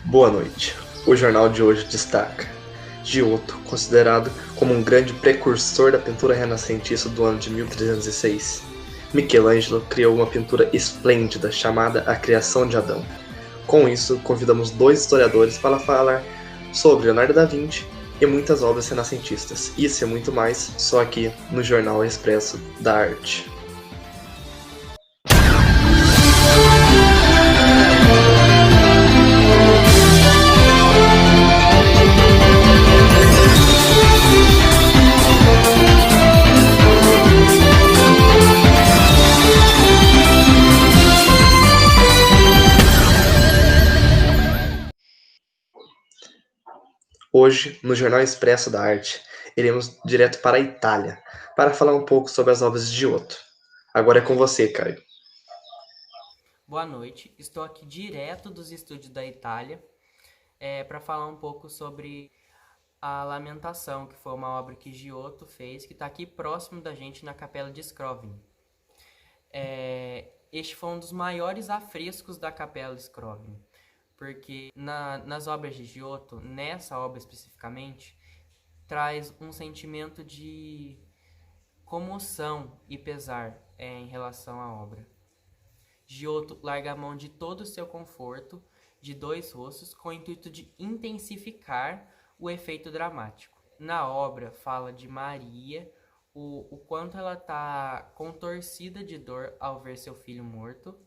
Boa noite. O jornal de hoje destaca Giotto, considerado como um grande precursor da pintura renascentista do ano de 1306. Michelangelo criou uma pintura esplêndida chamada A Criação de Adão. Com isso, convidamos dois historiadores para falar sobre Leonardo da Vinci e muitas obras renascentistas. Isso e muito mais, só aqui no Jornal Expresso da Arte. Hoje, no Jornal Expresso da Arte, iremos direto para a Itália para falar um pouco sobre as obras de Giotto. Agora é com você, Caio. Boa noite, estou aqui direto dos estúdios da Itália para falar um pouco sobre a Lamentação, que foi uma obra que Giotto fez, que está aqui próximo da gente na Capela de Scrovegni. Este foi um dos maiores afrescos da Capela de Scrovegni, porque nas obras de Giotto, nessa obra especificamente, traz um sentimento de comoção e pesar em relação à obra. Giotto larga a mão de todo o seu conforto de dois rostos com o intuito de intensificar o efeito dramático. Na obra fala de Maria, o quanto ela está contorcida de dor ao ver seu filho morto,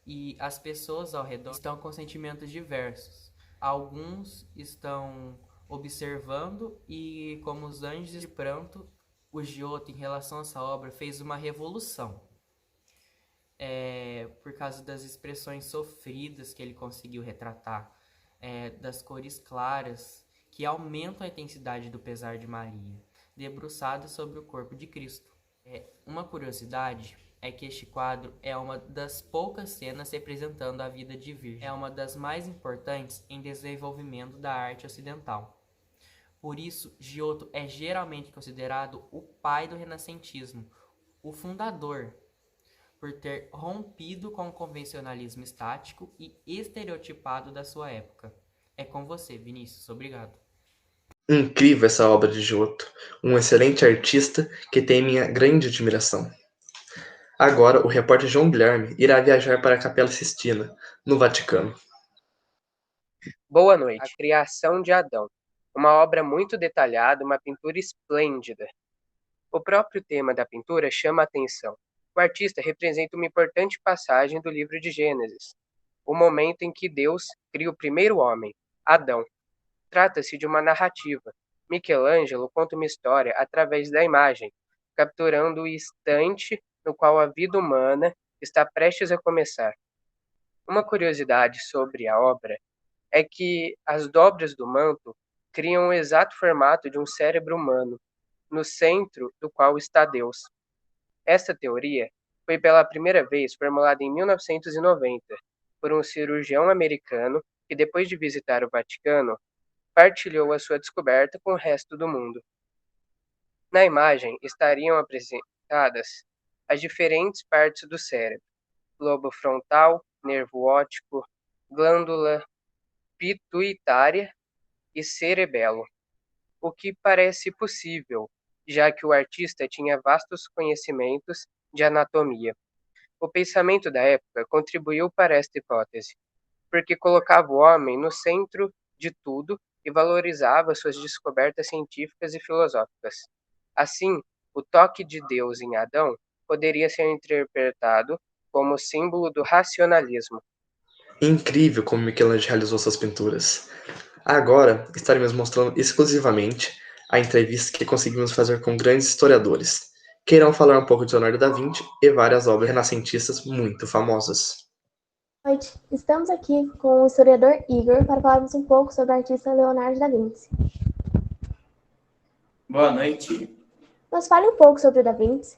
e as pessoas ao redor estão com sentimentos diversos. Alguns estão observando e, como os anjos de pranto, o Giotto, em relação a essa obra, fez uma revolução. Por causa das expressões sofridas que ele conseguiu retratar, das cores claras, que aumentam a intensidade do pesar de Maria, debruçada sobre o corpo de Cristo. Uma curiosidade é que este quadro é uma das poucas cenas representando a vida de Virgem. É uma das mais importantes em desenvolvimento da arte ocidental. Por isso, Giotto é geralmente considerado o pai do renascentismo, o fundador, por ter rompido com o convencionalismo estático e estereotipado da sua época. É com você, Vinícius. Obrigado. Incrível essa obra de Giotto, um excelente artista que tem minha grande admiração. Agora, o repórter João Guilherme irá viajar para a Capela Sistina, no Vaticano. Boa noite. A Criação de Adão. Uma obra muito detalhada, uma pintura esplêndida. O próprio tema da pintura chama a atenção. O artista representa uma importante passagem do livro de Gênesis, o momento em que Deus cria o primeiro homem, Adão. Trata-se de uma narrativa. Michelangelo conta uma história através da imagem, capturando o instante no qual a vida humana está prestes a começar. Uma curiosidade sobre a obra é que as dobras do manto criam o exato formato de um cérebro humano, no centro do qual está Deus. Esta teoria foi pela primeira vez formulada em 1990 por um cirurgião americano que, depois de visitar o Vaticano, partilhou a sua descoberta com o resto do mundo. Na imagem estariam apresentadas as diferentes partes do cérebro: lobo frontal, nervo óptico, glândula pituitária e cerebelo, o que parece possível, já que o artista tinha vastos conhecimentos de anatomia. O pensamento da época contribuiu para esta hipótese, porque colocava o homem no centro de tudo e valorizava suas descobertas científicas e filosóficas. Assim, o toque de Deus em Adão poderia ser interpretado como símbolo do racionalismo. Incrível como Michelangelo realizou suas pinturas. Agora, estaremos mostrando exclusivamente a entrevista que conseguimos fazer com grandes historiadores, que irão falar um pouco de Leonardo da Vinci e várias obras renascentistas muito famosas. Boa noite, estamos aqui com o historiador Igor para falarmos um pouco sobre o artista Leonardo da Vinci. Boa noite. Nos fale um pouco sobre o Da Vinci.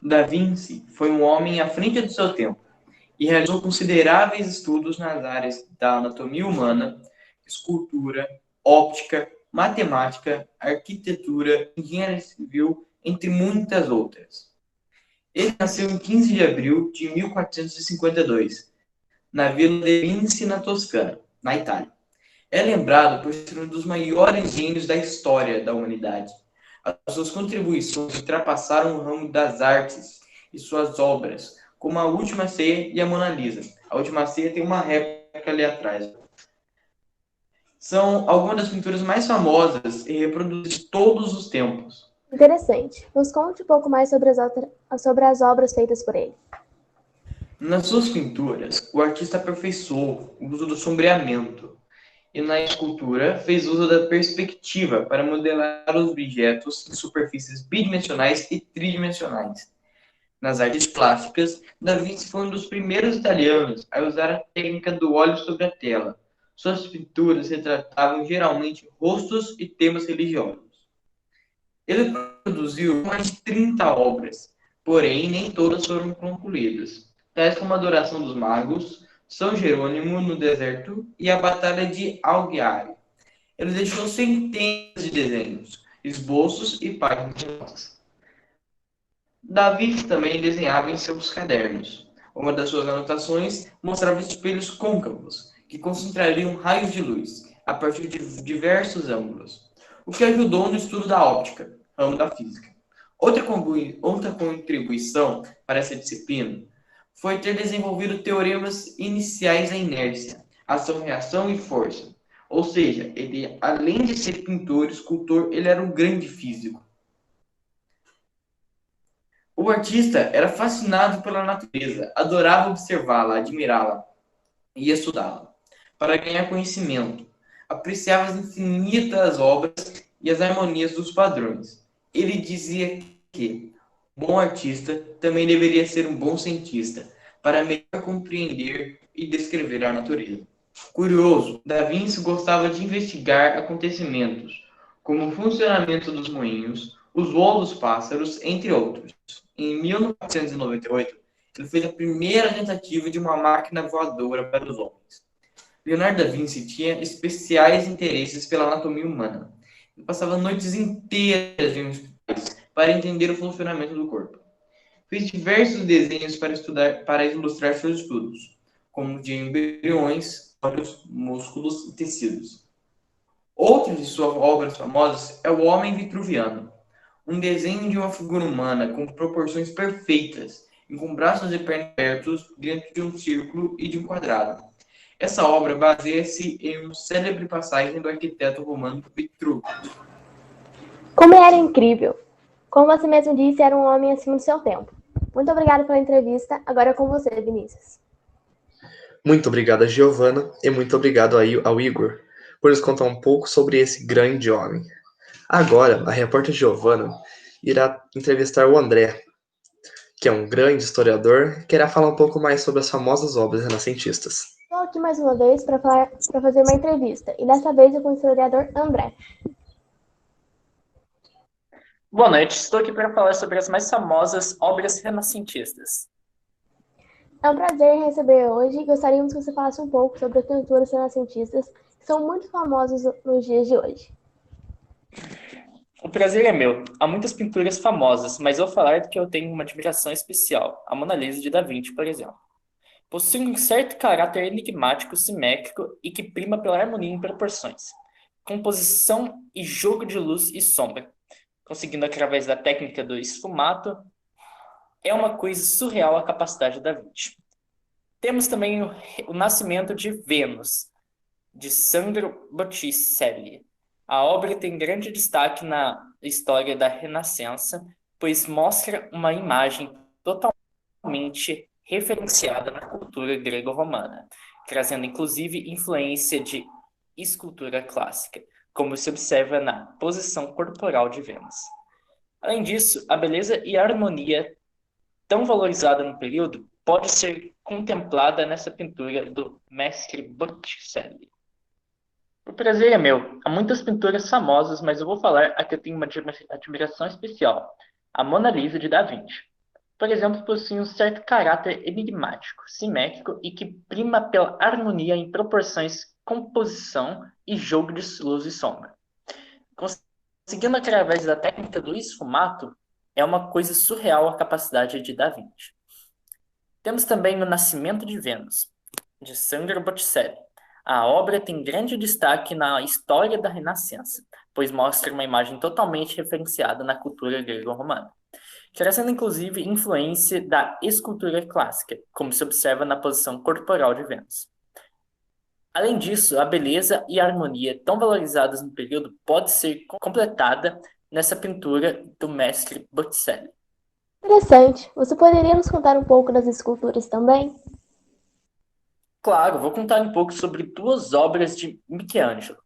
Da Vinci foi um homem à frente do seu tempo e realizou consideráveis estudos nas áreas da anatomia humana, escultura, óptica, matemática, arquitetura, engenharia civil, entre muitas outras. Ele nasceu em 15 de abril de 1452, na Vila de Vinci, na Toscana, na Itália. É lembrado por ser um dos maiores gênios da história da humanidade. As suas contribuições ultrapassaram o ramo das artes e suas obras, como a Última Ceia e a Mona Lisa. A Última Ceia tem uma réplica ali atrás. São algumas das pinturas mais famosas e reproduzidas de todos os tempos. Interessante. Nos conte um pouco mais sobre as obras feitas por ele. Nas suas pinturas, o artista aperfeiçoou o uso do sombreamento e na escultura fez uso da perspectiva para modelar os objetos em superfícies bidimensionais e tridimensionais. Nas artes plásticas, Da Vinci foi um dos primeiros italianos a usar a técnica do óleo sobre a tela. Suas pinturas retratavam geralmente rostos e temas religiosos. Ele produziu mais de 30 obras, porém nem todas foram concluídas, tais como a Adoração dos Magos, São Jerônimo no Deserto e a Batalha de Alghiari. Ele deixou centenas de desenhos, esboços e páginas. Da Vinci também desenhava em seus cadernos. Uma das suas anotações mostrava espelhos côncavos, que concentrariam raios de luz, a partir de diversos ângulos, o que ajudou no estudo da óptica, ramo da física. Outra contribuição para essa disciplina foi ter desenvolvido teoremas iniciais da inércia, ação-reação e força. Ou seja, ele, além de ser pintor e escultor, ele era um grande físico. O artista era fascinado pela natureza, adorava observá-la, admirá-la e estudá-la. Para ganhar conhecimento, apreciava as infinitas obras e as harmonias dos padrões. Ele dizia que um bom artista também deveria ser um bom cientista, para melhor compreender e descrever a natureza. Curioso, Da Vinci gostava de investigar acontecimentos, como o funcionamento dos moinhos, os voos dos pássaros, entre outros. Em 1998, ele fez a primeira tentativa de uma máquina voadora para os homens. Leonardo da Vinci tinha especiais interesses pela anatomia humana. Ele passava noites inteiras em hospitais para entender o funcionamento do corpo. Fez diversos desenhos para ilustrar seus estudos, como de embriões, olhos, músculos e tecidos. Outra de suas obras famosas é O Homem Vitruviano, um desenho de uma figura humana com proporções perfeitas, e com braços e pernas abertos dentro de um círculo e de um quadrado. Essa obra baseia-se em uma célebre passagem do arquiteto romano Vitruvio. Como ele era incrível! Como você mesmo disse, era um homem acima do seu tempo. Muito obrigada pela entrevista. Agora é com você, Vinícius. Muito obrigado a Giovana e muito obrigado ao Igor por nos contar um pouco sobre esse grande homem. Agora, a repórter Giovana irá entrevistar o André, que é um grande historiador, que irá falar um pouco mais sobre as famosas obras renascentistas. Estou aqui mais uma vez para fazer uma entrevista, e dessa vez é com o historiador André. Boa noite, estou aqui para falar sobre as mais famosas obras renascentistas. É um prazer receber hoje e gostaríamos que você falasse um pouco sobre as pinturas renascentistas, que são muito famosas nos dias de hoje. O prazer é meu. Há muitas pinturas famosas, mas vou falar do que eu tenho uma admiração especial, a Mona Lisa de Da Vinci, por exemplo. Possui um certo caráter enigmático, simétrico e que prima pela harmonia em proporções, composição e jogo de luz e sombra, conseguindo através da técnica do esfumato. É uma coisa surreal a capacidade da Vinci. Temos também o Nascimento de Vênus, de Sandro Botticelli. A obra tem grande destaque na história da Renascença, pois mostra uma imagem totalmente referenciada na cultura grego-romana, trazendo inclusive influência de escultura clássica, como se observa na posição corporal de Vênus. Além disso, a beleza e a harmonia tão valorizada no período pode ser contemplada nessa pintura do mestre Botticelli. O prazer é meu. Há muitas pinturas famosas, mas eu vou falar a que eu tenho uma admiração especial, a Mona Lisa de Da Vinci. Por exemplo, possui um certo caráter enigmático, simétrico e que prima pela harmonia em proporções, composição e jogo de luz e sombra. Conseguindo através da técnica do esfumato, é uma coisa surreal a capacidade de Da Vinci. Temos também o Nascimento de Vênus. de Sandro Botticelli. A obra tem grande destaque na história da Renascença, pois mostra uma imagem totalmente referenciada na cultura grego-romana, trazendo inclusive influência da escultura clássica, como se observa na posição corporal de Vênus. Além disso, a beleza e a harmonia tão valorizadas no período pode ser completada nessa pintura do mestre Botticelli. Interessante. Você poderia nos contar um pouco das esculturas também? Claro, vou contar um pouco sobre duas obras de Michelangelo.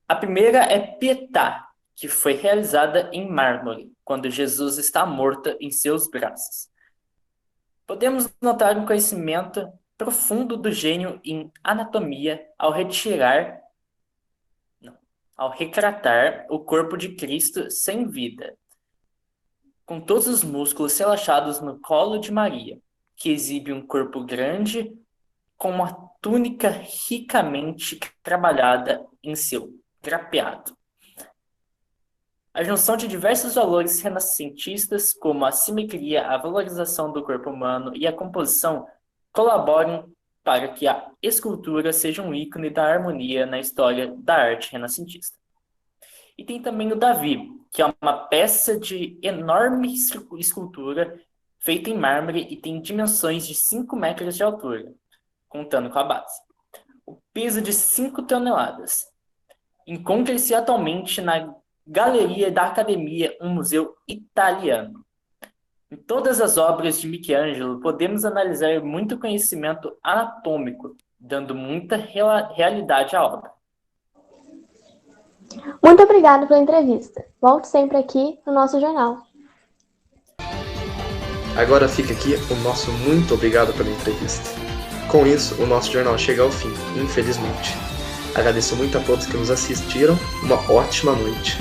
A primeira é Pietà, que foi realizada em mármore, quando Jesus está morto em seus braços. Podemos notar um conhecimento profundo do gênio em anatomia ao retratar o corpo de Cristo sem vida, com todos os músculos relaxados no colo de Maria, que exibe um corpo grande com uma túnica ricamente trabalhada em seu drapeado. A junção de diversos valores renascentistas, como a simetria, a valorização do corpo humano e a composição, colaboram para que a escultura seja um ícone da harmonia na história da arte renascentista. E tem também o Davi, que é uma peça de enorme escultura feita em mármore e tem dimensões de 5 metros de altura, contando com a base. O peso de 5 toneladas. Encontra-se atualmente na Galeria da Academia, um museu italiano. Em todas as obras de Michelangelo, podemos analisar muito conhecimento anatômico, dando muita realidade à obra. Muito obrigada pela entrevista. Volte sempre aqui no nosso jornal. Agora fica aqui o nosso muito obrigado pela entrevista. Com isso, o nosso jornal chega ao fim, infelizmente. Agradeço muito a todos que nos assistiram. Uma ótima noite.